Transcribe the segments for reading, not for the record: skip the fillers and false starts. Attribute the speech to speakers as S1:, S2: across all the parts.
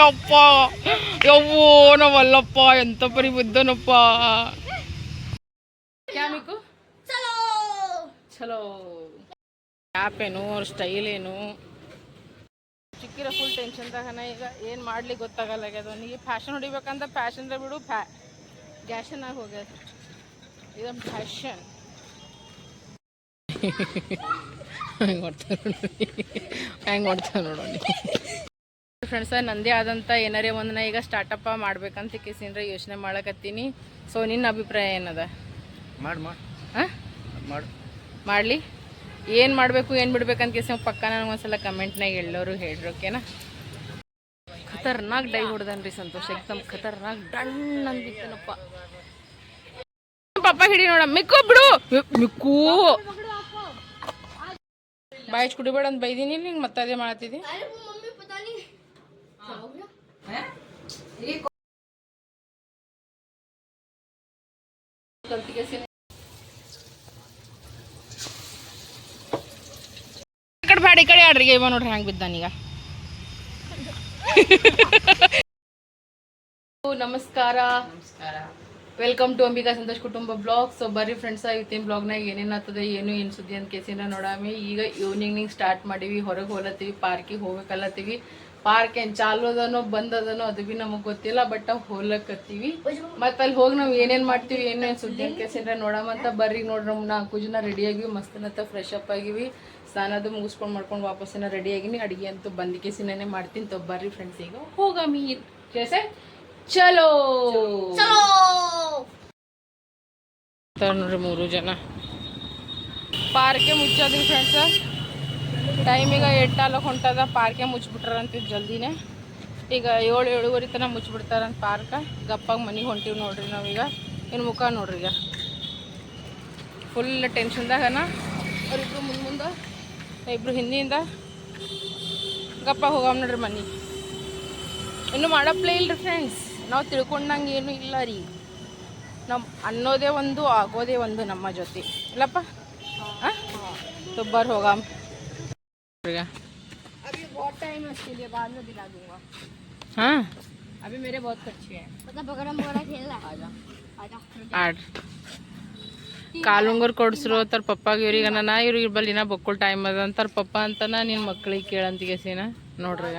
S1: ಅಪ್ಪ ಯವ್ವೋ ನಾವಲ್ಲಪ್ಪ ಎಂತ ಪರಿ ಬುದ್ಧನಪ್ಪ ಕ್ಯಾಮಿಕು ಚಲೋ ಆ್ಯಪ್ ಏನು ಅವ್ರ ಸ್ಟೈಲ್ ಏನು ಚಿಕ್ಕಿರೋ ಫುಲ್ ಟೆನ್ಷನ್ದಾಗನ ಈಗ ಏನು ಮಾಡ್ಲಿಕ್ಕೆ ಗೊತ್ತಾಗಲ್ಲ ಆಗ್ಯದ ಅವನಿಗೆ ಫ್ಯಾಷನ್ ಹೊಡಿಬೇಕಂತ ಫ್ಯಾಷನ್ದಾಗ ಬಿಡು ಗ್ಯಾಷನ್ ಆಗಿ ಹೋಗ್ಯದ ಇದೊಂದು ಫ್ಯಾಷನ್ ಹೆಂಗೆ ಮಾಡ್ತಾನೆ ನೋಡೋಣ ಫ್ರೆಂಡ್ಸ ನಂದೇ ಆದಂಥ ಏನಾರೇ ಒಂದನ್ನ ಈಗ ಸ್ಟಾರ್ಟಪ್ಪ ಮಾಡ್ಬೇಕಂತ ಕೇಸಿಂದ್ರೆ ಯೋಚನೆ ಮಾಡಕತ್ತೀನಿ ಸೊ ನಿನ್ನ ಅಭಿಪ್ರಾಯ ಏನದ ಮಾಡಲಿ ಏನು ಮಾಡಬೇಕು ಏನು ಬಿಡ್ಬೇಕಂತ ಕೇಸಿ ಪಕ್ಕ ನನಗೆ ಒಂದ್ಸಲ ಕಮೆಂಟ್ನಾಗ ಎಲ್ಲರೂ ಹೇಳ್ರಿ ಓಕೆನಾ ಖತರ್ನಾಕ್ ಡೈ ಹೊಡ್ದನ್ರಿ ಸಂತೋಷ ಎಕ್ದಮ್ ಖತರ್ನಾಕ್ ಡಣ್ಣ ಅಂದಿತ್ತನಪ್ಪ ಪಪ್ಪ ಹಿಡಿ ನೋಡ ಮಿಕ್ಕು ಬಿಡು ಮಿಕ್ಕು ಬಾಯಿ ಕುಡಿಬೇಡ ಅಂತ ಬೈದೀನಿ ನಿಂಗೆ ಮತ್ತೆ ಅದೇ ಮಾಡತ್ತಿದ್ದಿ ಕಡೆ ಬ್ಯಾಡ ಈ ಕಡೆ ಆಡ್ರಿ ಇವ ನೋಡ್ರಿ ಹೆಂಗೆ ಬಿದ್ದಾನೀಗ ನಮಸ್ಕಾರ ವೆಲ್ಕಮ್ ಟು ಅಂಬಿಕಾ ಸಂತೋಷ್ ಕುಟುಂಬ ಬ್ಲಾಗ್ ಸೊ ಬರ್ರಿ ಫ್ರೆಂಡ್ಸ ಇವತ್ತಿನ ಬ್ಲಾಗ್ನಾಗ ಏನೇನು ಆಗ್ತದೆ ಏನು ಸುದ್ದಿ ಅಂತ ಕೇಸಿನ ನೋಡಾಮಿ ಈಗ ಈವ್ನಿಂಗ್ ಸ್ಟಾರ್ಟ್ ಮಾಡೀವಿ ಹೊರಗೆ ಹೋಲತ್ತೀವಿ ಪಾರ್ಕಿಗೆ ಹೋಗಕಲ್ಲತ್ತೀವಿ ಪಾರ್ಕ್ ಏನು ಚಾಲು ಅದನೋ ಬಂದ್ ಅದನೋ ಅದು ಭೀ ನಮಗೆ ಗೊತ್ತಿಲ್ಲ ಬಟ್ ನಾವು ಹೋಗ್ಲಕತ್ತೀವಿ ಮತ್ತು ಅಲ್ಲಿ ಹೋಗಿ ನಾವು ಏನೇನು ಮಾಡ್ತೀವಿ ಏನೇನು ಸುದ್ದಿ ಅಂತ ಕೇಸಿನ ನೋಡಾಮಂತ ಬರ್ರಿ ನೋಡ್ರಿ 4 ಜನ ರೆಡಿ ಆಗಿವಿ ಮಸ್ತನತ್ತ ಫ್ರೆಶ್ ಅಪ್ ಆಗಿವಿ ಸ್ನಾನದು ಮುಗಿಸ್ಕೊಂಡು ಮಾಡ್ಕೊಂಡು ವಾಪಸ್ಸಿನ ರೆಡಿ ಆಗಿನಿ ಅಡುಗೆ ಅಂತೂ ಬಂದು ಕೇಸಿನೇ ಮಾಡ್ತೀನಿ ತೊ ಬರ್ರಿ ಫ್ರೆಂಡ್ಸ್ ಈಗ ಹೋಗಾಮಿ ಕೇಸೆ ಚಲೋ ನೋಡ್ರಿ 3 ಜನ ಪಾರ್ಕೆ ಮುಚ್ಚೋದ್ರಿ ಫ್ರೆಂಡ್ಸ ಟೈಮಿಗ 8 ಹೊಂಟದ ಪಾರ್ಕೆ ಮುಚ್ಚಿಬಿಟ್ರಂತಿದ್ದು ಜಲ್ದಿನೇ ಈಗ 7-7:30 ತನಕ ಮುಚ್ಚಿಬಿಡ್ತಾರಂತ ಪಾರ್ಕ ಗಪ್ಪಾಗಿ ಮನೆಗೆ ಹೊಂಟಿವಿ ನೋಡ್ರಿ ನಾವೀಗ ಇನ್ನು ಮುಖ ನೋಡ್ರಿ ಈಗ ಫುಲ್ ಟೆನ್ಷನ್ದಾಗನ ಅವ್ರಿಬ್ರು ಮುಂದೆ ಇಬ್ರು ಹಿಂದಿಯಿಂದ ಗಪ್ಪಾಗಿ ಹೋಗಾಮ ನೋಡ್ರಿ ಮನೆಗೆ ಇನ್ನೂ ಮಾಡಪ್ಲೇ ಇಲ್ಲರಿ ಫ್ರೆಂಡ್ಸ್ ನಾವು ತಿಳ್ಕೊಂಡಂಗೆ ಏನೂ ಇಲ್ಲ ರೀ ನಮ್ಮ ಅನ್ನೋದೇ ಒಂದು ಆಗೋದೇ ಒಂದು ನಮ್ಮ ಜೊತೆ ಇಲ್ಲಪ್ಪ ಹಾಂ ತುಬ್ಬರ್ ಹೋಗಾಮ
S2: अभी बहुत टाइम है उसके लिए बाद में दिला दूंगा
S1: हाँ
S2: अभी मेरे बहुत खर्चे हैं मतलब अगर हम बड़ा खेल रहा आजा
S1: ಆಡ್ ಕಾಲುಂಗರ್ ಕೊಡ್ಸ್ರು ತರ ಪಪ್ಪಾಗ ಇವ್ರಿಗೆ ಅನ್ನ ಇವ್ರಿಗೆ ಬಲ್ಲಿನ ಬಕ್ಕುಲ್ ಟೈಮ್ ಅದ ಅಂತಾರ ಪಪ್ಪ ಅಂತನ ನಿನ್ನ ಮಕ್ಳಿಗೆ ಕೇಳಂತಿಗೆಸಿನ ನೋಡ್ರಿ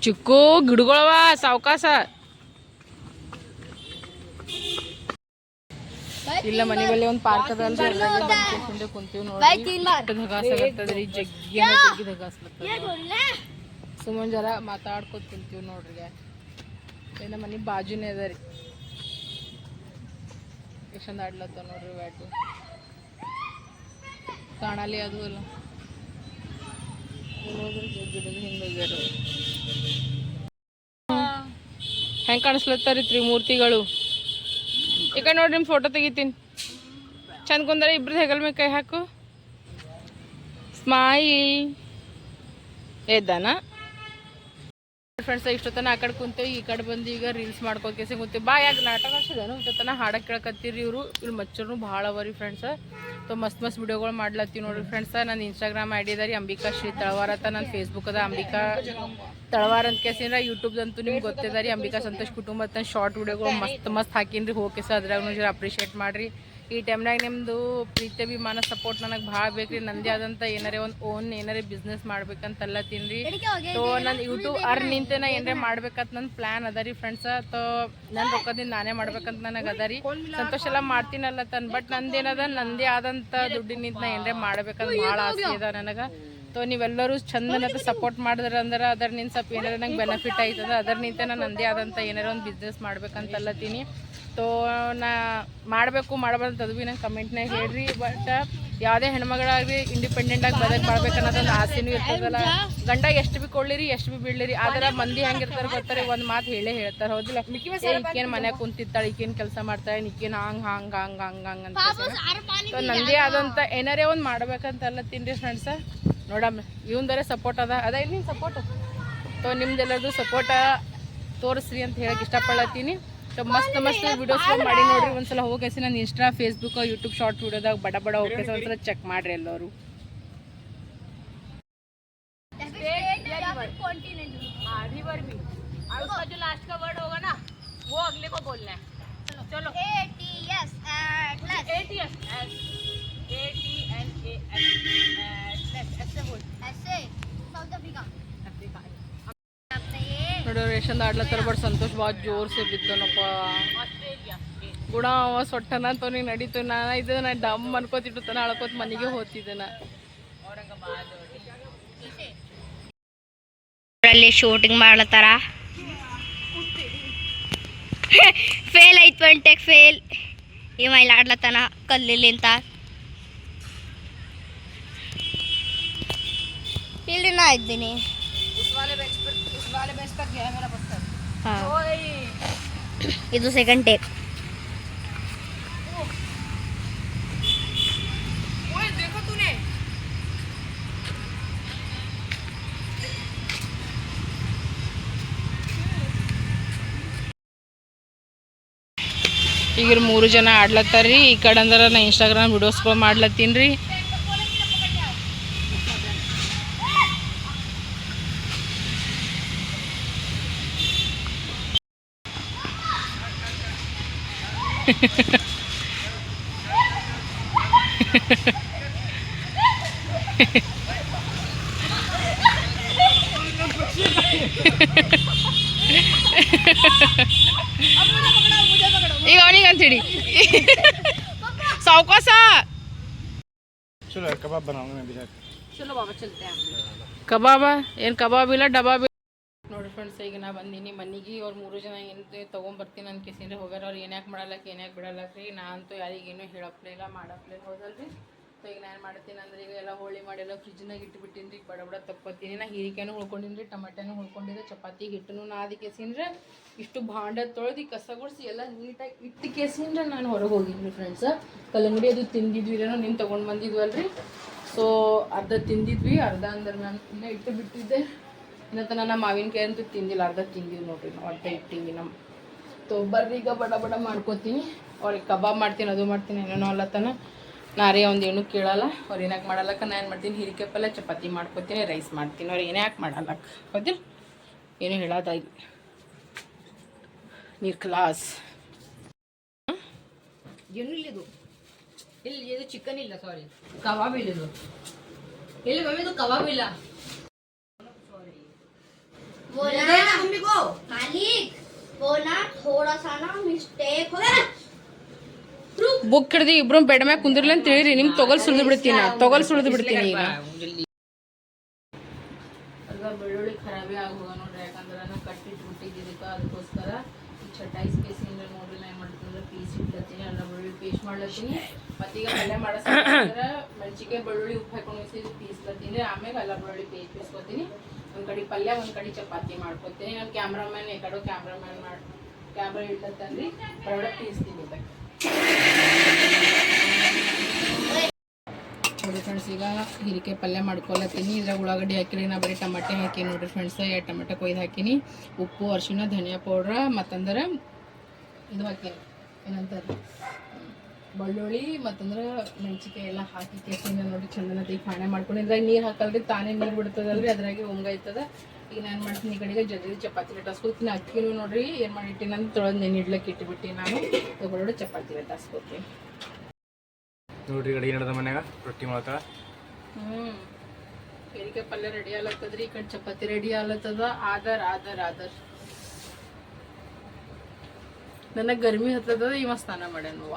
S1: ಚಿಕ್ಕು ಗಿಡಗಳವ ಸಾವಕಾಶ ಇಲ್ಲ ಮನೆ ಬಲ್ಲಿ ಒಂದು ಪಾರ್ಕ್ ಅದ ಅಲ್ರಿ ಕುಂತೀವಿ ನೋಡಿ ಧಗಾಸಗತ್ತದ್ರಿ ಜಗ್ಗಿ ಧಗಾಸ್ಲತ್ತದ ಸುಮ್ಮನೆ ಜರ ಮಾತಾಡ್ಕೊತ ಕುಂತೀವಿ ನೋಡ್ರಿ ನಮ್ಮ ಮನೆ ಬಾಜುನೇ ಅದ ರೀ ಎಷ್ಟೊಂದು ಆಡ್ಲತ್ತ ನೋಡ್ರಿ ಬ್ಯಾಟು ಕಾಣಲಿ ಅದು ಅಲ್ಲ ಹೆಂಗೆ ಕಾಣಿಸ್ಲತ್ತಾರಿ ತ್ರಿಮೂರ್ತಿಗಳು ಈಗ ನೋಡ್ರಿ ನಿಮ್ಮ ಫೋಟೋ ತೆಗಿತೀನಿ ಚಂದ ಕುಂದ್ರೆ ಇಬ್ರದ್ದು ಹೆಗಲ್ ಮೇಲೆ ಕೈ ಹಾಕು ಸ್ಮೈಲ್ ಎದ್ದಾನ ಫ್ರೆಂಡ್ಸ್ ಇಷ್ಟೊತ್ತನ ಆ ಕಡೆ ಕುಂತೇವೆ ಈ ಕಡೆ ಬಂದು ಈಗ ರೀಲ್ಸ್ ಮಾಡ್ಕೋಕೆಸಿ ಕುಂತೀವಿ ಬಾ ಯಾಕೆ ನಾಟಕ ಹಚ್ಚಿದೇನು ಇಷ್ಟೊತ್ತನ ಹಾಡಕ್ಕೆ ಕೇಳಕತ್ತೀರಿ ಇವರು ಇಲ್ಲಿ ಮಚ್ಚರು ಭಾಳ ಅವರಿ ಫ್ರೆಂಡ್ಸ ತೊ ಮಸ್ತ್ ವಿಡಿಯೋಗಳು ಮಾಡ್ಲತ್ತೀವಿ ನೋಡ್ರಿ ಫ್ರೆಂಡ್ಸ ನನ್ನ ಇನ್ಸ್ಟಾಗ್ರಾಮ್ ಐಡಿ ಅದ ರೀ ಅಂಬಿಕಾ ಶ್ರೀ ತಳವಾರ ಅಂತ ನನ್ನ ಫೇಸ್ಬುಕ್ ಅದ ಅಂಬಿಕಾ ತಳವಾರ ಅಂತ ಕೇಸಿಂದ್ರ ಯೂಟ್ಯೂಬ್ದಂತೂ ನಿಮ್ಗೆ ಗೊತ್ತಿದೆ ರೀ ಅಂಬಿಕಾ ಸಂತೋಷ್ ಕುಟುಂಬ ಅಂತ ಶಾರ್ಟ್ ವಿಡಿಯೋಗಳು ಮಸ್ತ್ ಹಾಕಿನ್ರಿ ಹೋಗಿ ಅದ್ರಾಗ ಜರ ಅಪ್ರಿಷಿಯೇಟ್ ಮಾಡಿರಿ ಈ ಟೈಮ್ನಾಗ ನಿಮ್ಮದು ಪ್ರೀತಿ ಅಭಿಮಾನ ಸಪೋರ್ಟ್ ನನಗೆ ಭಾಳ ಬೇಕು ರೀ ನಂದೇ ಆದಂಥ ಏನಾರೇ ಒಂದು ಓನ್ ಏನಾರೇ ಬಿಸ್ನೆಸ್ ಮಾಡ್ಬೇಕಂತಲ್ಲ ತಿನ್ರಿ ತೋ ನನ್ನ ಯೂಟ್ಯೂಬ್ ನಿಂತೆ ನಾ ಏನಾರೇ ಮಾಡ್ಬೇಕಂತ ನನ್ನ ಪ್ಲ್ಯಾನ್ ಅದ ರೀ ಫ್ರೆಂಡ್ಸ ತೋ ನನ್ನ ರೊಕ್ಕದಿಂದ ನಾನೇ ಮಾಡ್ಬೇಕಂತ ನನಗೆ ಅದ ರೀ ಸಂತೋಷ ಎಲ್ಲ ಮಾಡ್ತೀನಲ್ಲ ತನ್ ಬಟ್ ನಂದೇನದ ನಂದೇ ಆದಂಥ ದುಡ್ಡಿನಿಂದ ನಾ ಏನಾರೇ ಮಾಡ್ಬೇಕಂತ ಭಾಳ ಆಸೆ ಅದ ನನಗೆ ತೋ ನೀವೆಲ್ಲರೂ ಚಂದನದ ಸಪೋರ್ಟ್ ಮಾಡಿದ್ರೆ ಅಂದ್ರೆ ಅದರಿಂದ ಸ್ವಲ್ಪ ಏನಾರ ನಂಗೆ ಬೆನಿಫಿಟ್ ಆಯ್ತದ ಅದರಿಂದ ನಾನು ನಂದೇ ಆದಂಥ ಏನಾರ ಒಂದು ಬಿಸ್ನೆಸ್ ಮಾಡ್ಬೇಕಂತಲ್ಲತ್ತೀನಿ ತೋ ನಾ ಮಾಡಬೇಕು ಮಾಡಬಾರ್ದು ಅದು ಭೀ ನಂಗೆ ಕಮೆಂಟ್ನಾಗ ಹೇಳ್ರಿ ಬಟ್ ಯಾವುದೇ ಹೆಣ್ಮಗಳಾಗಲಿ ಇಂಡಿಪೆಂಡೆಂಟಾಗಿ ಮಾಡ್ಬೇಕನ್ನೋದೊಂದು ಆಸೆನೂ ಇರ್ತದಲ್ಲ ಗಂಡ ಎಷ್ಟು ಭೀ ಕೊಳ್ಳಿರಿ ಎಷ್ಟು ಭೀ ಬಿಡ್ಲಿರಿ ಆದ್ರೆ ಮಂದಿ ಹೆಂಗಿರ್ತಾರೆ ಬರ್ತಾರೆ ಒಂದು ಮಾತು ಹೇಳೇ ಹೇಳ್ತಾರೆ ಹೌದಿಲ್ಲ ಈಕೇನು ಮನ್ಯಾಗ ಕುಂತಿರ್ತಾಳೆ ಈಕೇನು ಕೆಲಸ ಮಾಡ್ತಾಳೆ ಈಕೇನು ಹಂಗೆ ಅಂತ ಸೊ ನಂದೇ ಆದಂಥ ಏನಾರೇ ಒಂದು ಮಾಡ್ಬೇಕಂತಲ್ಲ ತಿನ್ರಿ ಫ್ರೆಂಡ್ಸ ನೋಡಮ್ಮ ಇವಂದರೆ ಸಪೋರ್ಟ್ ಅದ ಇಲ್ಲಿ ಸಪೋರ್ಟ್ ಸೊ ನಿಮ್ದೆಲ್ಲರದು ಸಪೋರ್ಟ ತೋರಿಸ್ರಿ ಅಂತ ಹೇಳಕ್ಕೆ ಇಷ್ಟಪಡತ್ತೀನಿ. ಸೊ ಮಸ್ತ್ ವಿಡಿಯೋಸ್ಗಳು ಮಾಡಿ ನೋಡ್ರಿ. ಒಂದ್ಸಲ ಹೋಗಿ ನನ್ನ ಇನ್ಸ್ಟಾ ಫೇಸ್ಬುಕ್ ಯೂಟ್ಯೂಬ್ ಶಾರ್ಟ್ ವಿಡಿಯೋದಾಗ ಬಡ ಹೋಗಿ ಒಂದ್ಸಲ ಚೆಕ್ ಮಾಡ್ರಿ ಎಲ್ಲರೂ. रिवर भी और उसका जो लास्ट का वर्ड होगा ना वो अगले को बोलना है. चलो ATS ऐसे बोल ऐसे साउथ अफ्रीका ನೋಡೋ ರೇಷನ್ ಆಡ್ಲತ್ತಾರ. ಬಟ್ ಸಂತೋಷ್ ಭಾಳ ಜೋರ್ ಸೆ ಬಿದ್ದನಪ್ಪ. ಗುಣ ಅವ ಸೊಟ್ಟನ ಅಂತವ್ ನೀನು ನಡೀತು. ನಾ ಡಮ್ ಅನ್ಕೋತಿಟ್ಟು ತನ ಅಳ್ಕೋತ ಮನೆಗೆ ಹೋಗ್ತಿದ್ದೆ ನಾ.
S2: ಅಲ್ಲಿ ಶೂಟಿಂಗ್ ಮಾಡ್ಲತ್ತಾರ. ಫೇಲ್ ಆಯ್ತು ಟೆಕ್ ಫೇಲ್. ಇವ ಇಲ್ಲಿ ಆಡ್ಲತ್ತಾನ ಕಲ್ಲಿಲ್ಲಿ ಅಂತ. ಇಲ್ಲಿ ನಾ ಇದ್ದೀನಿ. ಇದು ಸೆಕೆಂಡ್ ಟೇಕ್.
S1: ಈಗ 3 ಜನ ಆಡ್ಲತ್ತಾರ್ರಿ. ಈ ಕಡೆ ಅಂದ್ರೆ ನಾ ಇನ್ಸ್ಟಾಗ್ರಾಮ್ ವಿಡಿಯೋಸ್ಗಳು ಮಾಡ್ಲತ್ತೀನಿ ರೀ. ಈಗ ಅವನಿಗೆ ಅಂತೇಳಿ ಸಾವಕಾಸ.
S3: चलो कबाब बनाऊंगा मैं भी.
S1: ಚಲೋ ಬಾಬಾ ಚಲ್ತೆ ಕಬಾಬ ಏನು ಕಬಾಬ್ ಇಲ್ಲ ಡಬಾಬ್. ನೋಡಿ ಫ್ರೆಂಡ್ಸ್, ಈಗ ನಾ ಬಂದೀನಿ ಮನೆಗೆ. ಅವ್ರು 3 ಜನ ಏನು ತೊಗೊಂಬರ್ತೀನಿ ಅಂತ ಕೇಸಿಂದ್ರೆ ಹೋಗ್ಯಾರ. ಅವ್ರು ಏನ್ಯಾಕೆ ಮಾಡಲ್ಲಕ್ಕೆ ಏನ್ಯಾಕೆ ಬಿಡಲ್ಲಕ್ರಿ. ನಾ ಅಂತೂ ಯಾರಿಗೇನು ಹೇಳಪ್ಲೇ ಇಲ್ಲ ಮಾಡಪ್ಲೇ ಹೋದಲ್ರಿ. ಸೊ ಈಗ ನಾನು ಮಾಡ್ತೀನಿ ಅಂದ್ರೆ ಈಗ ಎಲ್ಲ ಹೋಳಿ ಮಾಡಿಲ್ಲ ಫ್ರಿಜ್ನಾಗ ಇಟ್ಬಿಟ್ಟಿನಿ ರೀ. ಬಡ ತಕ್ಕೊತೀನಿ. ನಾ ಹೀರಿಕಾಯನ್ನು ಹುಳ್ಕೊಂಡಿನಿ ರೀ, ಟಮಾಟೆನೂ ಹುಳ್ಕೊಂಡಿದ್ದೆ, ಚಪಾತಿ ಹಿಟ್ಟನ್ನು ನಾದಿ ಕೇಸಿಂದ್ರೆ ಇಷ್ಟು ಭಾಂಡ ತೊಳೆದು ಕಸ ಗುಡಿಸಿ ಎಲ್ಲ ನೀಟಾಗಿ ಇಟ್ಟು ಕೇಸಿಂದ್ರೆ ನಾನು ಹೊರಗೆ ಹೋಗಿದ್ವಿ ಫ್ರೆಂಡ್ಸ್. ಕಲ್ಲಂಗಡಿ ಅದು ತಿಂದಿದ್ವಿ ಏನೋ ನೀನು ತೊಗೊಂಡು ಬಂದಿದ್ವಲ್ರಿ. ಸೊ ಅರ್ಧ ತಿಂದಿದ್ವಿ, ಅರ್ಧ ಅಂದ್ರೆ ನಾನು ಇನ್ನೂ ಇಟ್ಟು ಬಿಟ್ಟಿದ್ದೆ. ಇನ್ನತ್ತ ನಾನು ಮಾವಿನಕಾಯಿ ಅಂತೂ ತಿಂದಿಲ್ಲ, ಅರ್ಧ ತಿಂದಿವಿ ನೋಡ್ರಿ. ನಾವು ಅರ್ಧ ಇಟ್ಟಿವಿ ನಮ್ಮ. ಸೊ ಬರ್ರಿ ಈಗ ಬಡ ಮಾಡ್ಕೊತೀನಿ. ಅವ್ರಿಗೆ ಕಬಾಬ್ ಮಾಡ್ತೀನಿ, ಅದು ಮಾಡ್ತೀನಿ, ಏನೇನೋ ಅಲ್ಲತ್ತನ. ನಾರೇ ಒಂದು ಏನೂ ಕೇಳಲ್ಲ. ಅವ್ರು ಏನಾಕೆ ಮಾಡಲ್ಲಕ್ಕ ನಾನು ಏನು ಮಾಡ್ತೀನಿ, ಹೀರಿಕಾಯಿ ಪಲ್ಯ ಚಪಾತಿ ಮಾಡ್ಕೊತೀನಿ, ರೈಸ್ ಮಾಡ್ತೀನಿ. ಅವ್ರು ಏನ್ಯಾಕೆ ಮಾಡಲ್ಲಕ್ಕ ಹೌದಿಲ್ಲ, ಏನು ಹೇಳೋದಾಗಿ ನೀರು ಕ್ಲಾಸ್.
S2: ಏನು ಇಲ್ಲಿದು ಇಲ್ಲಿ ಇದು ಚಿಕನ್ ಇಲ್ಲ, ಸಾರಿ ಕಬಾಬ್ ಇಲ್ಲಿದು. ಇಲ್ಲಿ ಮಮ್ಮಿ ಇದು ಕಬಾಬ್ ಇಲ್ಲ. मम्मी को मालिक वो ना थोड़ा सा ना मिस्टेक हो गया.
S1: ಬುಕ್ ಹಿಡ್ದು ಇಬ್ರು ಬೆಡ್ ಮ್ಯಾಗ ಕುಂದಿರ್ಲಿ ಅಂತ ಹೇಳಿರಿ. ನಿಮ್ಗೆ ತೊಗಲ್ ಸುಳಿದು ಬಿಡ್ತೀನಿ, ಈಗ. ಬೆಳ್ಳುಳ್ಳಿ ಖರಾಬಿ ಆಗುವ ನೋಡ್ರಿ, ಯಾಕಂದ್ರೆ ನಾನು ಕಟ್ಟಿಟ್ಬಿಟ್ಟಿದ್ದಕ್ಕೆ ಅದಕ್ಕೋಸ್ಕರ ಚಟಾಯಿಸ್ ಕೇಸಿಂದ ನೋಡ್ರಿ ನಾನು ಏನು ಮಾಡ್ತೀನಿ ಅಂದ್ರೆ ಪೀಸ್ ಇಡ್ಲತ್ತೀನಿ, ಅಲ್ಲ ಬೆಳ್ಳುಳ್ಳಿ ಪೇಸ್ಟ್ ಮಾಡ್ಲತ್ತೀನಿ. ಮತ್ತೀಗ ಪಲ್ಯ ಮಾಡಿಸ್ಕೊಂಡ್ರೆ ಮೆಣಸಿನ್ಕಾಯಿ ಬೆಳ್ಳುಳ್ಳಿ ಉಪ್ಪು ಹಾಕೊಂಡು ಪೀಸ್ಲತ್ತೀನಿ. ಆಮೇಲೆ ಅಲ್ಲ ಬೆಳ್ಳುಳ್ಳಿ ಪೇಸ್ಟ್ ಪೀಸ್ಕೊತೀನಿ. ಒಂದು ಕಡೆ ಪಲ್ಯ, ಒಂದು ಕಡೆ ಚಪಾತಿ ಮಾಡ್ಕೊತೀನಿ. ನಾನು ಕ್ಯಾಮ್ರಾಮ್ಯಾನ್ ಈ ಕಡೆ ಕ್ಯಾಮ್ರಾ ಇಡ್ಲತ್ತನ್ರಿ, ಬಡ ಪೀಸ್ತೀನಿ ಇದಕ್ಕೆ. ನೋಡಿ ಫ್ರೆಂಡ್ಸ್, ಈಗ ಹೀರಿಕಾಯಿ ಪಲ್ಯ ಮಾಡ್ಕೊಳತ್ತೀನಿ. ಇದ್ರಾಗ ಉಳ್ಳಾಗಡ್ಡಿ ಹಾಕಿರಿ, ನಾ ಬರೀ ಟಮಾಟೆ ಹಾಕಿ ನೋಡ್ರಿ ಫ್ರೆಂಡ್ಸ್. 2 ಟಮಾಟೆ ಕೊಯ್ದು ಹಾಕಿನಿ. ಉಪ್ಪು, ಅರಿಶಿಣ, ಧನಿಯಾ ಪೌಡ್ರ, ಮತ್ತಂದ್ರೆ ಇದು ಹಾಕೀನಿ, ಏನಂತಾರೆ ಬೆಳ್ಳುಳ್ಳಿ, ಮತ್ತಂದ್ರೆ ಮೆಣಸಿನ್ಕಾಯಿ ಎಲ್ಲ ಹಾಕಿ ಕೇಸಿಂದ ನೋಡಿ ಚಂದನತೆ ಪಾಣೆ ಮಾಡ್ಕೊಂಡು. ಇದ್ರಾಗ ನೀರು ಹಾಕಲ್ರಿ, ತಾನೇ ನೀರು ಬಿಡ್ತದಲ್ರಿ, ಅದ್ರಾಗೆ ಉಂಗಾಯ್ತದ. ಈಗ ನಾನು ಮಾಡ್ತೀನಿ, ಈ ಕಡೆಗೆ ಜಲ್ದಿ ಚಪಾತಿ ಲಟಾಸ್ಕೊತೀನಿ. ಅಕ್ಕಿನೂ ನೋಡ್ರಿ ಏನು ಮಾಡಿಟ್ಟಿನಿ ಅಂತ ತೊಳೆದು ನೆನಿಡ್ಲಕ್ಕೆ ಇಟ್ಬಿಟ್ಟು ನಾನು ತಗೊಳ್ಳೋಡು ಚಪಾತಿ ಲಟಾಸ್ಕೊತೀನಿ.
S3: ನೋಡ್ರಿ ಕಡೆ ಏನದ ಮನ್ಯಾಗ ರೊಟ್ಟಿ ಮಾಡ್ತಾರ.
S1: ಹೀರಿಕಾಯಿ ಪಲ್ಯ ರೆಡಿ ಆಗ್ಲತ್ತದ್ರಿ, ಈ ಕಡೆ ಚಪಾತಿ ರೆಡಿ ಆಗ್ಲತ್ತದ. ಆದರ್ ನನಗೆ ಗರ್ಮಿ ಹತ್ತದ, ಇವ ಸ್ನಾನ ಮಾಡ್ಯಾನವ್ವ.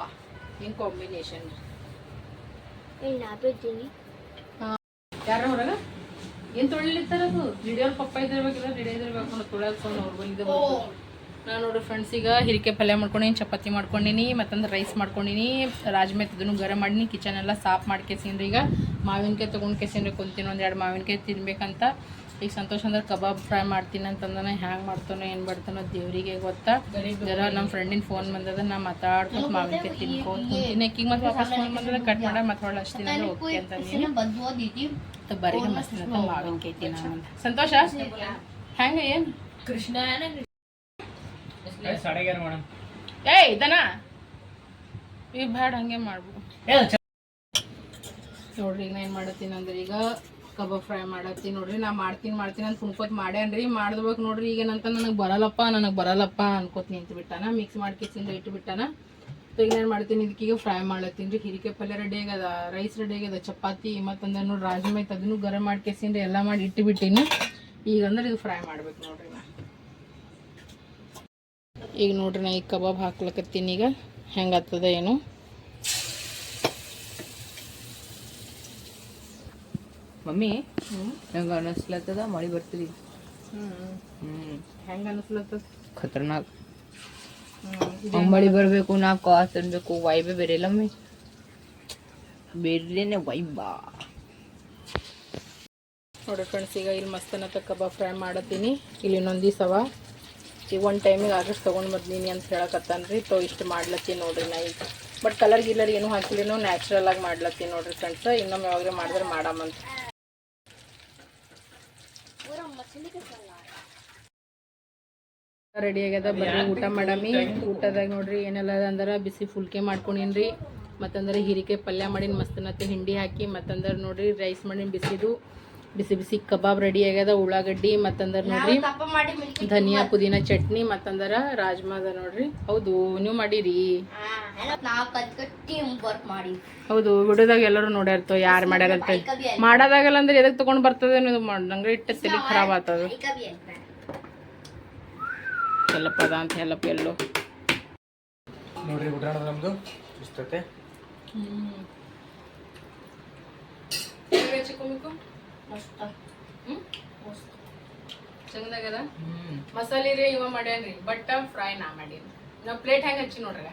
S1: ಏನು ಕಾಂಬಿನೇಷನ್. ಯಾರ ಹೊರಗ ಏನು ತೊಳಿಲಿತ್ತಾರ? ಅದು ರೆಡಿಯವ್ರ ಪಪ್ಪ ಇದ್ದಿರ್ಬೇಕಿಲ್ಲ, ರೆಡಿ ಇದ್ದಿರ್ಬೇಕು ತೊಳ್ಯಾಕೊಂಡು ಅವ್ರು ಬಂದಿದ್ದೆ. ನಾನು ನೋಡ್ರಿ ಫ್ರೆಂಡ್ಸ್, ಈಗ ಹೀರಿಕಾಯಿ ಪಲ್ಯ ಮಾಡ್ಕೊಂಡೀನಿ, ಚಪಾತಿ ಮಾಡ್ಕೊಂಡಿನಿ, ಮತ್ತಂದ್ರೆ ರೈಸ್ ಮಾಡ್ಕೊಂಡಿನಿ, ರಾಜ್ಮೆತ್ ಇದನ್ನು ಗರಂ ಮಾಡೀನಿ, ಕಿಚನ್ ಎಲ್ಲ ಸಾಫ್ ಮಾಡ್ಕೇಸಿನ್ರಿ. ಈಗ ಮಾವಿನಕಾಯಿ ತೊಗೊಂಡು ಕೇಸಿನ್ರಿ ಕುಂತೀನಿ, 1-2 ಮಾವಿನಕಾಯಿ ತಿನ್ಬೇಕಂತ. ಈಗ ಸಂತೋಷ ಅಂದ್ರೆ ಕಬಾಬ್ ಫ್ರೈ ಮಾಡ್ತೀನಿ ಅಂತಂದ್ರೆ ಹ್ಯಾಂಗೆ ಮಾಡ್ತಾನೋ ಏನು ಮಾಡ್ತಾನೋ ದೇವರಿಗೆ ಗೊತ್ತಾ. ಜರ ನಮ್ಮ ಫ್ರೆಂಡಿನ ಫೋನ್ ಬಂದದ, ನಾ ಮಾತಾಡ್ಕೊಂಡು ಮಾವಿನಕಾಯಿ ತಿನ್ಕೊಂಡು ಕುಂತೀನಿ. ಈಗ ಮತ್ತೆ ವಾಪಸ್ ಫೋನ್ ಬಂದದ, ಕಟ್ ಮಾಡ ಮಾತಾಡೋಣ ಅಷ್ಟು ದಿನ ಓಕೆ ಅಂತ ಬರೀ ಮಸ್ತಿನ ಮಾವಿನಕಾಯಿ ತಿನ್ನ ಅಂತ. ಸಂತೋಷ ಹೆಂಗೆ ಏನು
S2: ಕೃಷ್ಣ
S3: ಸಾಡೆಗ್ಯಾರ ಮೇಡಮ್
S1: ಏಯ್ ಇದನ್ನ ಈಗ ಬೇಡ ಹಂಗೆ ಮಾಡ್ಬಿಡು ನೋಡ್ರಿ ಈಗ ನಾ ಏನು ಮಾಡತ್ತೀನಿ ಅಂದ್ರೆ ಈಗ ಕಬಾಬ್ ಫ್ರೈ ಮಾಡತ್ತೀನಿ ನೋಡ್ರಿ ನಾ ಮಾಡ್ತೀನಿ ಅಂತ ಕುಣ್ಕೋತ ಮಾಡ್ಯಾನ್ರಿ ಮಾಡ್ಬೇಕು ನೋಡ್ರಿ ಈಗ ಏನಂತ ನನಗೆ ಬರಲ್ಲಪ್ಪ ಅನ್ಕೋತ ನಿಂತು ಬಿಟ್ಟಾನ ಮಿಕ್ಸ್ ಮಾಡ್ಕಿಸಿಂದ ಇಟ್ಟು ಬಿಟ್ಟಾನ ಈಗ ಏನು ಮಾಡ್ತೀನಿ ಇದಕ್ಕೀಗ ಫ್ರೈ ಮಾಡತ್ತೀನಿ ರೀ ಹಿರಿಕೆ ಪಲ್ಯ ರೆಡಿ ಆಗ್ಯದ ರೈಸ್ ರೆಡಿ ಆಗ್ಯದ ಚಪಾತಿ ಮತ್ತಂದ್ರೆ ನೋಡಿ ರಾಜ್ಮಾ ಐತೆ ಅದನ್ನು ಗರಂ ಮಾಡ್ಕಿಸಿಂದ ಎಲ್ಲ ಮಾಡಿ ಇಟ್ಟುಬಿಟ್ಟಿನಿ ಈಗ ಅಂದ್ರೆ ಇದು ಫ್ರೈ ಮಾಡ್ಬೇಕು ನೋಡ್ರಿ ನಾ ಈಗ ನೋಡ್ರಿ ನಾ ಈಗ ಕಬಾಬ್ ಹಾಕ್ಲಕತ್ತೀನಿ ಈಗ ಹೆಂಗಾಗ್ತದ ಏನು
S2: ಮಮ್ಮಿ ನಂಗೆ ಅನಿಸ್ಲತ್ತದ ಮಳೆ ಬರ್ತೀರಿ
S1: ಹೆಂಗೆ ಅನಿಸ್ಲತ್ತದ
S2: ಖತರ್ನಾಕ್ ಮಳೆ ಬರಬೇಕು ನಾ ಕಾಸ್ ಅನ್ಬೇಕು ವೈಬೇ ಬೇರೆ ಇಲ್ಲ ಮಮ್ಮಿ ಬೇರೆನೆ ವೈಬಾ
S1: ನೋಡ್ರಿ ಫ್ರೆಂಡ್ಸ್ ಈಗ ಇಲ್ಲಿ ಮಸ್ತನತ್ತ ಕಬಾಬ್ ಫ್ರೈ ಮಾಡತ್ತೀನಿ ಇಲ್ಲಿ ಇನ್ನೊಂದು ದಿವಸವ ಈಗ ಒಂದು ಟೈಮಿಗೆ ಆಗಸ್ಟ್ ತೊಗೊಂಡು ಬಂದೀನಿ ಅಂತ ಹೇಳಕತ್ತಾನ್ರಿ ಇಷ್ಟು ಮಾಡ್ಲತ್ತೀನಿ ನೋಡ್ರಿ ನಾ ಈಗ ಬಟ್ ಕಲರ್ ಗಿಲ್ಲರ್ ಏನೂ ಹಾಕಿಲ್ಲ ನ್ಯಾಚುರಲ್ ಆಗಿ ಮಾಡ್ಲತ್ತೀನಿ ನೋಡ್ರಿ ಫ್ರೆಂಡ್ಸ್ ಇನ್ನೊಮ್ಮೆ ಯಾವಾಗಲೇ ಮಾಡಿದ್ರೆ ಮಾಡಾಮಂತ ರೆಡಿ ಆಗ್ಯದ ಬರ್ರಿ ಊಟ ಮಾಡಮಿ ಊಟದಾಗ ನೋಡ್ರಿ ಏನೆಲ್ಲ ಅಂದ್ರೆ ಬಿಸಿ ಫುಲ್ಕೆ ಮಾಡ್ಕೊಂಡೀನಿ ಮತ್ತಂದ್ರೆ ಹಿರಿಕೆ ಪಲ್ಯ ಮಾಡೀನಿ ಮಸ್ತನತ್ತೆ ಹಿಂಡಿ ಹಾಕಿ ಮತ್ತಂದ್ರೆ ನೋಡ್ರಿ ರೈಸ್ ಮಾಡೀನಿ ಬಿಸಿ ಕಬಾಬ್ ರೆಡಿ ಆಗ್ಯದ ಉಳ್ಳಾಗಡ್ಡಿ ಮತ್ತಂದ್ರೆ ನೋಡ್ರಿ ಧನಿಯಾ ಪುದೀನ ಚಟ್ನಿ ಮತ್ತಂದ್ರೆ ರಾಜ್ಮಾ ಅದ ನೋಡ್ರಿ ಹೌದು ನೀವು ಮಾಡೀರಿ ಹೌದು ವಿಡಿಯೋದಾಗ ಎಲ್ಲರೂ ನೋಡ್ಯಾರ್ತೋ ಯಾರು ಮಾಡ್ಯಾರಂತ ಮಾಡೋದಾಗಲ್ಲ ಅಂದ್ರೆ ಎದಕ್ಕೆ ತೊಗೊಂಡು ಬರ್ತದೆ ನಂಗೆ ಇಟ್ಟು ತಲೆ ಖರಾಬ್ ಆಗ್ತದ ಎಲ್ಲಪ್ಪ ಅದ ಅಂತ ಹೇಳಪ್ಪ ಎಲ್ಲೋ
S3: ನೋಡ್ರಿ ಊಟ ನಮ್ದು ಇಷ್ಟತೆ
S1: ಚಂದಾಗದ ಮಸಾಲೆ ರೀ ಇವ ಮಾಡ್ಯಾನ್ರಿ ಬಟ್ ಫ್ರೈ ನಾ ಮಾಡೀನಿ ನಾವು ಪ್ಲೇಟ್ ಹೆಂಗೆ ಹಚ್ಚಿ ನೋಡ್ರಿ